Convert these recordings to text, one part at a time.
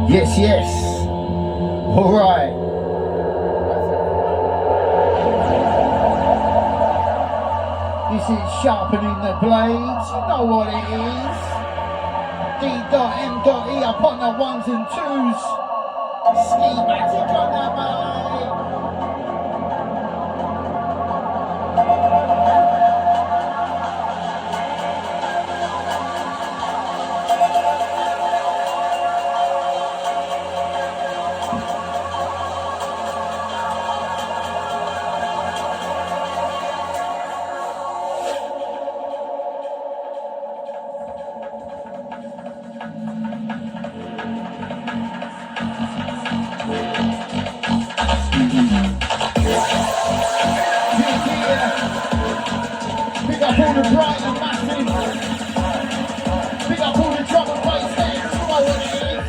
Yes, yes. All right. This is Sharpening the Blades. You know what it is. D.M.E upon the ones and twos. Skimatik on the mic. Big up all the bright and massive. Big up all the drum and bass heads. You know what it is.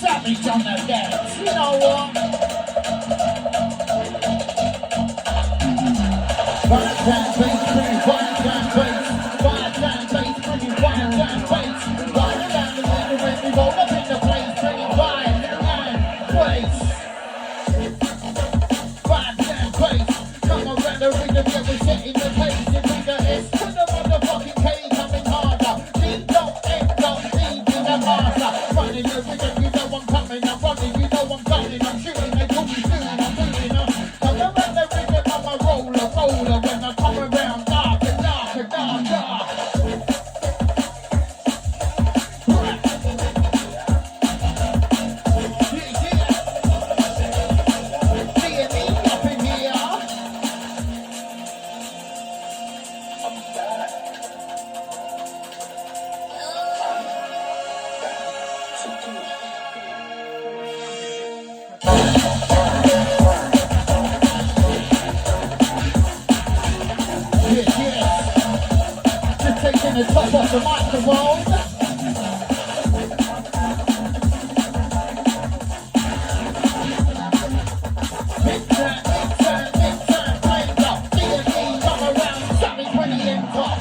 Savage on the dance, you know what? Fire jam bass, bring fire jam bass. Fire jam bass, bring fire jam bass. Fire down the middle when we roll up in the place, bring fire and bass. Fire jam bass, come around the rhythm, yeah we're setting the pace. You bring the S to the motherfucking K, coming harder. D.M.E in the master, running the rhythm. I'm coming, I'm running, you know I'm gunning, I'm shooting, they call me shooting, I'm moving up. Come around the rhythm, I'm a roller, when I come around, dark and dark and dark, dark. D.M.E up in here. Just taking the top off the microphone. Big turn, flames up. D.M.E come around, something pretty in top.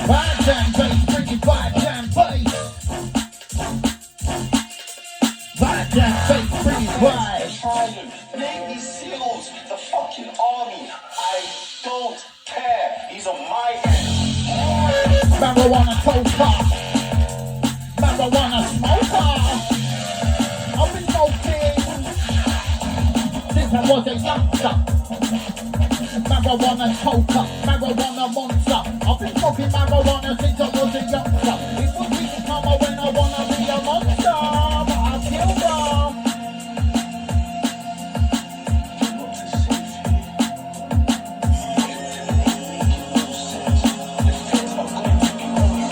Fire jam bass, bringing fire jam bass. Fire jam bass, bringing fire. Navy SEALs, the fucking army. I don't care. He's on my end. Marijuana toker. Marijuana smoker. I've been smoking since I was a youngster. Marijuana toker, marijuana monster. I've been smoking marijuana since I was a youngster. It was reaching time when I wanna be a monster, but I killed her. The feds are going to be on your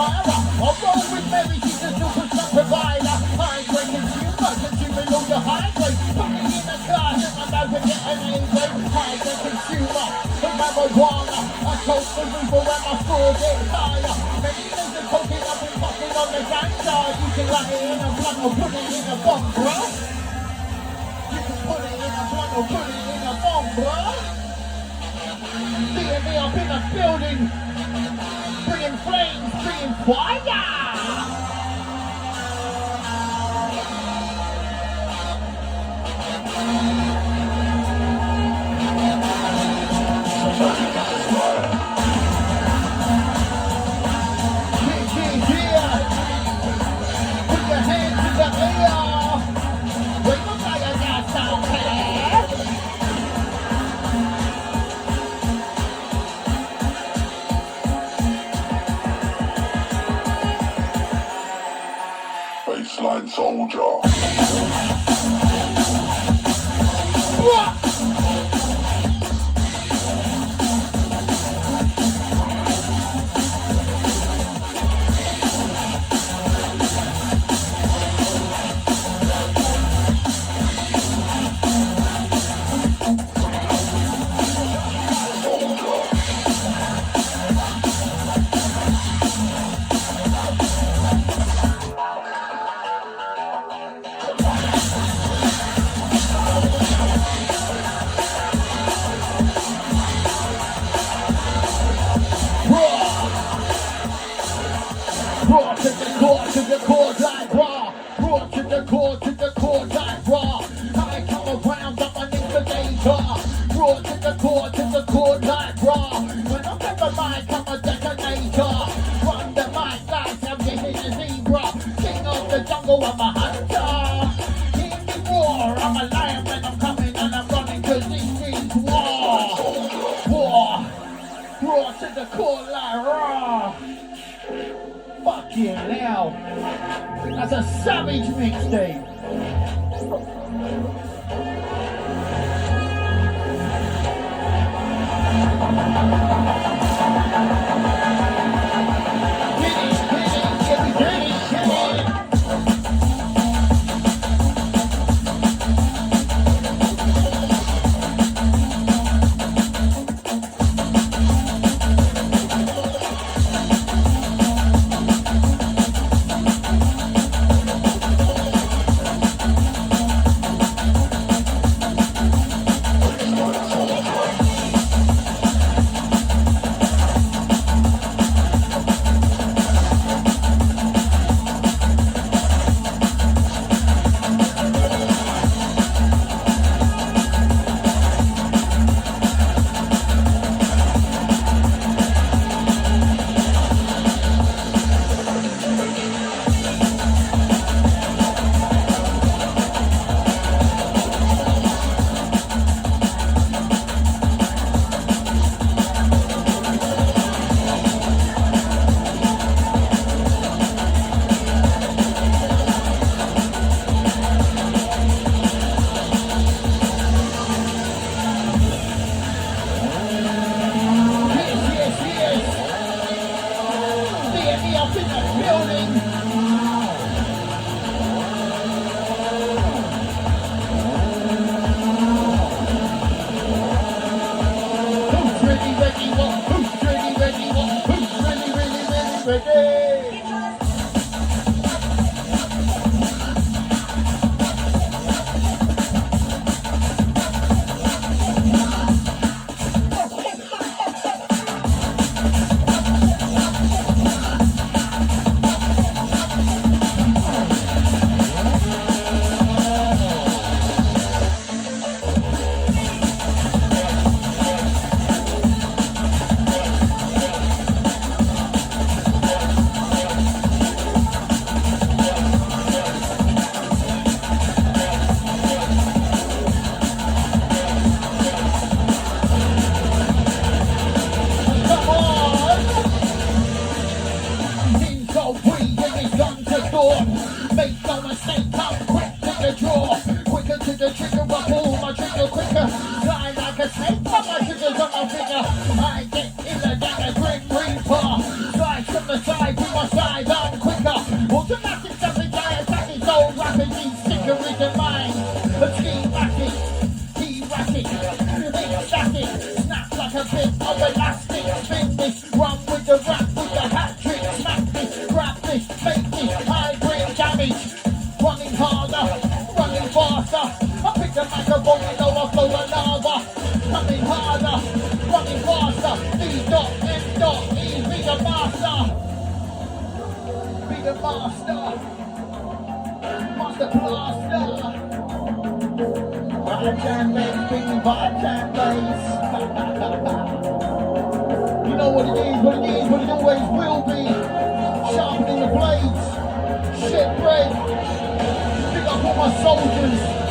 higher up. I roll with Mary, she's a superstar provider. High grade consumer, consuming all the high grade. Put me in a class and I'm over get an A-grade. High grade consumer of marijuana. I told the reaper when my score get higher. Many things are talking up and fucking on the gangster. You can light it in a blunt or put it in a bomb, bro. You can put it in a blunt or put it in a bomb, bro. D.M.E up in the building. Bringing flames, bringing fire. Baseline soldier. Raw to the core like raw. Raw to the core like raw. I come around, I'm an instigator. Raw to the core like raw. When I grab the mic, I'm a detonator. Run the mic like I'm getting a zebra. King of the jungle, I'm a hunter. Hear me roar, I'm a lion when I'm coming and I'm running 'cause this means war. War. Raw to the core like raw. Fucking hell. That's a savage mixtape. I get in the dagger, grim reaper. Slice from the side with my microphone, you know I flow like lava. Coming harder, running faster. D.M.E, be the master. Be the master. Master blaster. Vibe and bass, bringing vibe and bass. You know what it is, what it is, what it always will be. Sharpening the blades. Shit bread. Pick up all my soldiers.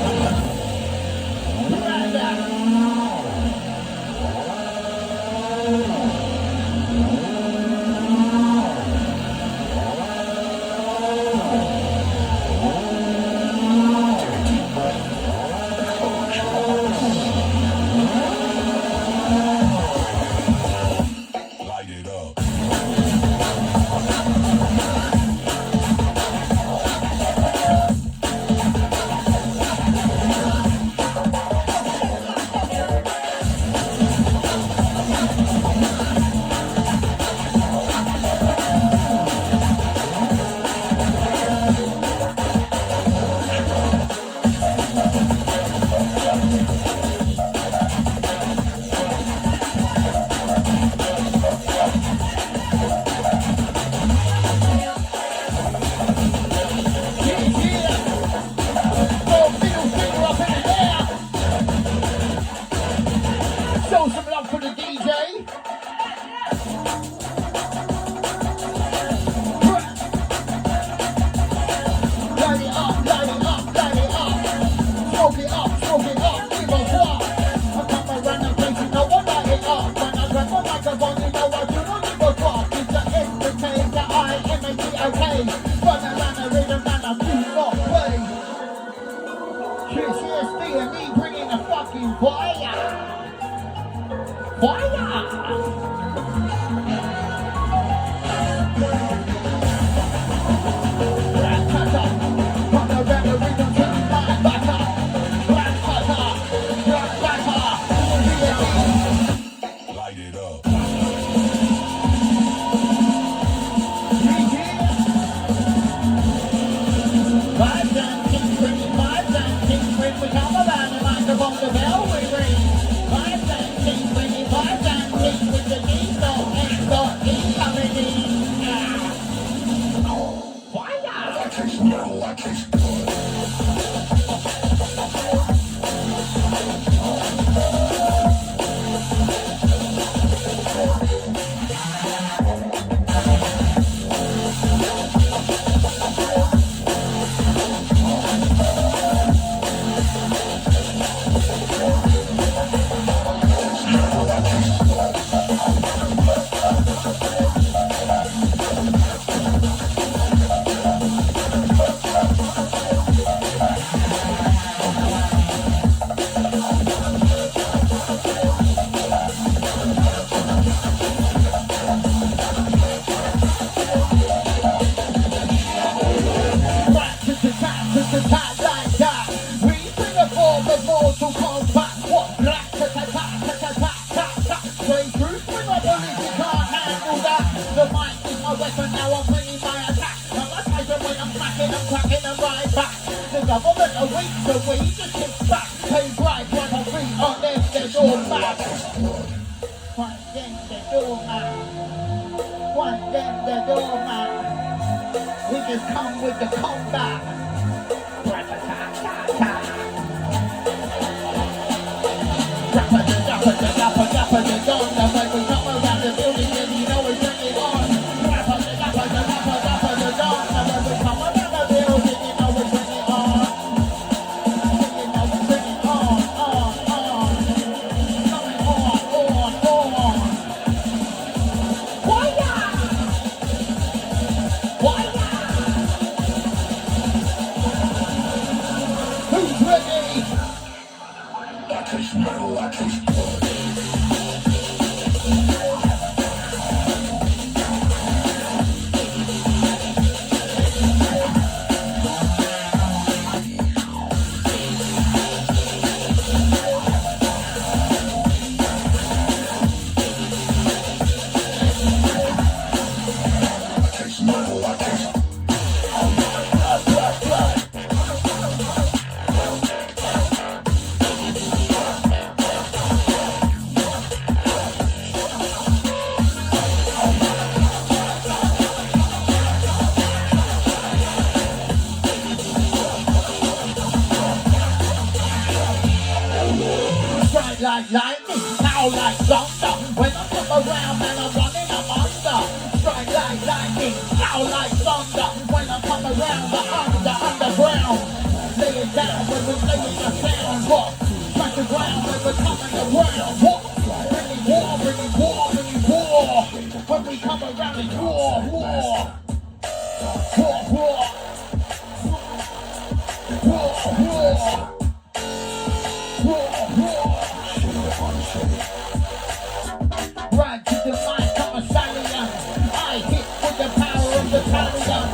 D.M.E bringing the fucking fire! Fire! like lightning, pow like thunder. When I come around, man, I'm running, I'm under. Strike like lightning, pow like thunder. When I come around, the underground. Lay it down when we're laying the sound. What? Strike the ground when we're coming around. What? Bringing war, bringing war, bringing war. When we come around, it's war, war. War, war. War, war. Right to the mic, I'm a stallion. I hit with the power of the stallion.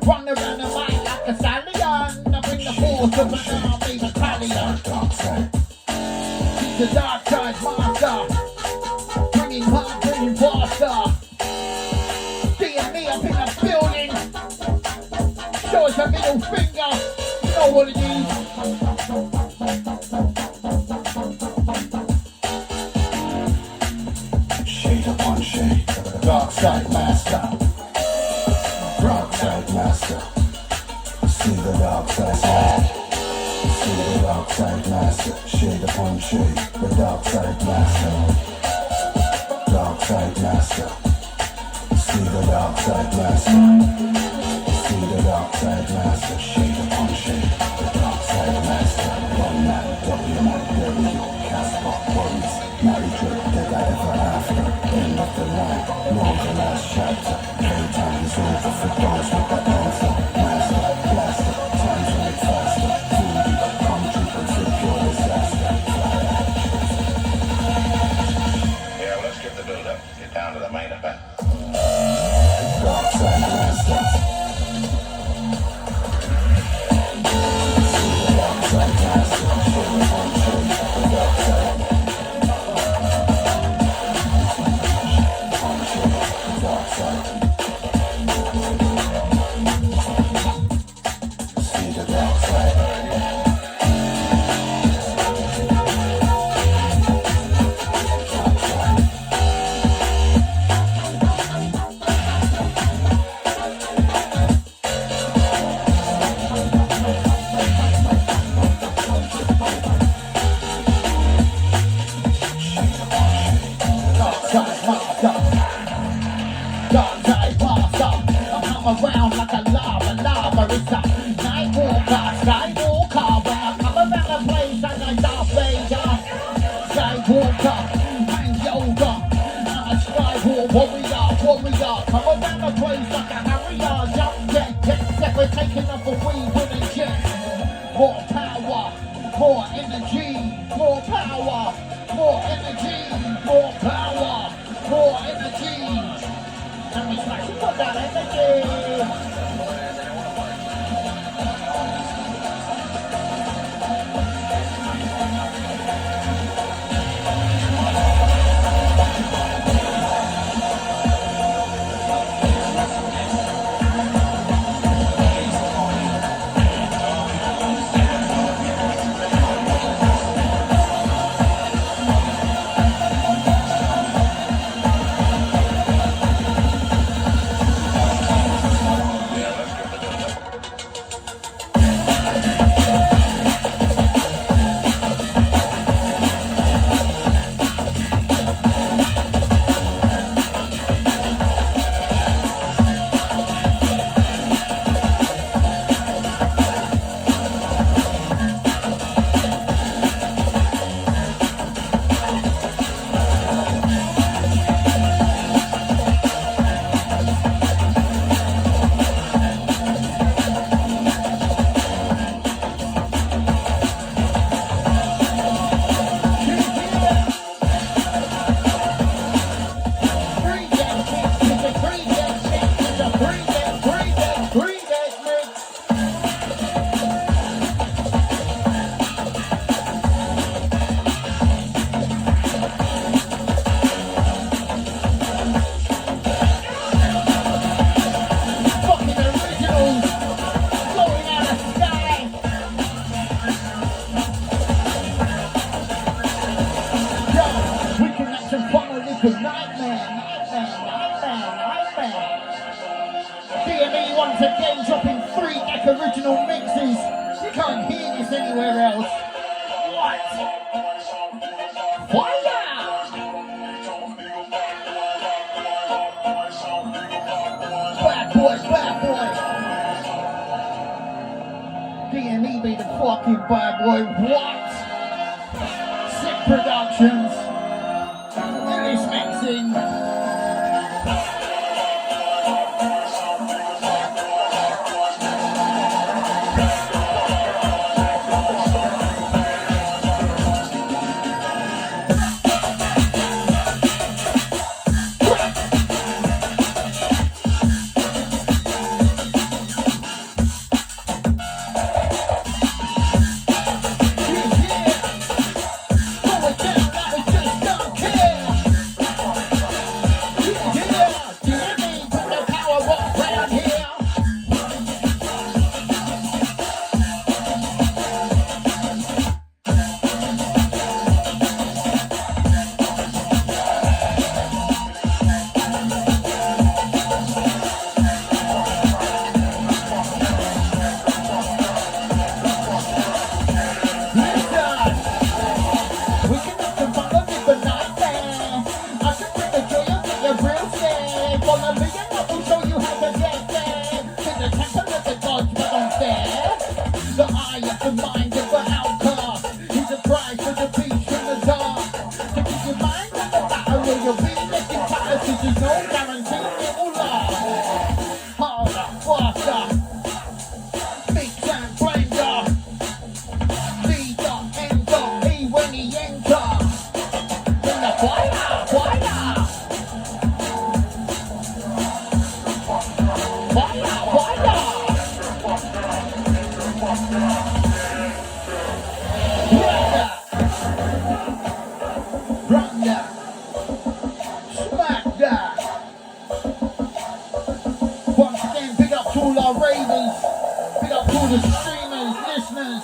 Run around the mic like a stallion. I bring the force of an army battalion. She's the dark side master. Bringing hard, bringing faster. D.M.E up in the building. Show us a middle finger. You know what it is. Dark side master, dark side master. See the dark side master. See the dark side master. Shade upon shade, the dark side master. Dark side master. See the dark side master. See the dark side master. Shade upon shade, the dark side master. One man, W man, W. Casper, worries, married to dead I ever after. End of the line. No, the last chapter. Playtime is over for those with that answer. Master, blaster, time's running faster. 2D, come to and pure disaster. Yeah, let's get the build-up. Get down to the main event. Dark side master. See the dark side master. Shade upon shade, the dark side. Around like a lava, it's a night walker, skywalker. When I come around the place, I'm like Darth Vader. Skywalker, and yoga. I'm a skywalk warrior. Come around the place like a harrier. Jump, get, we're taking off a wing with a jet. More power, more energy, more power, more energy, more power, more energy. And it's like, you got that energy. D.M.E once again dropping 3-deck original mixes. You can't hear this anywhere else. What? bad boy. What? Sick Productions. English mixing. Once again, big up to all our ravers, big up to all the streamers, listeners.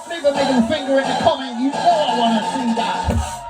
Leave a middle finger in the comment, you know I want to see that.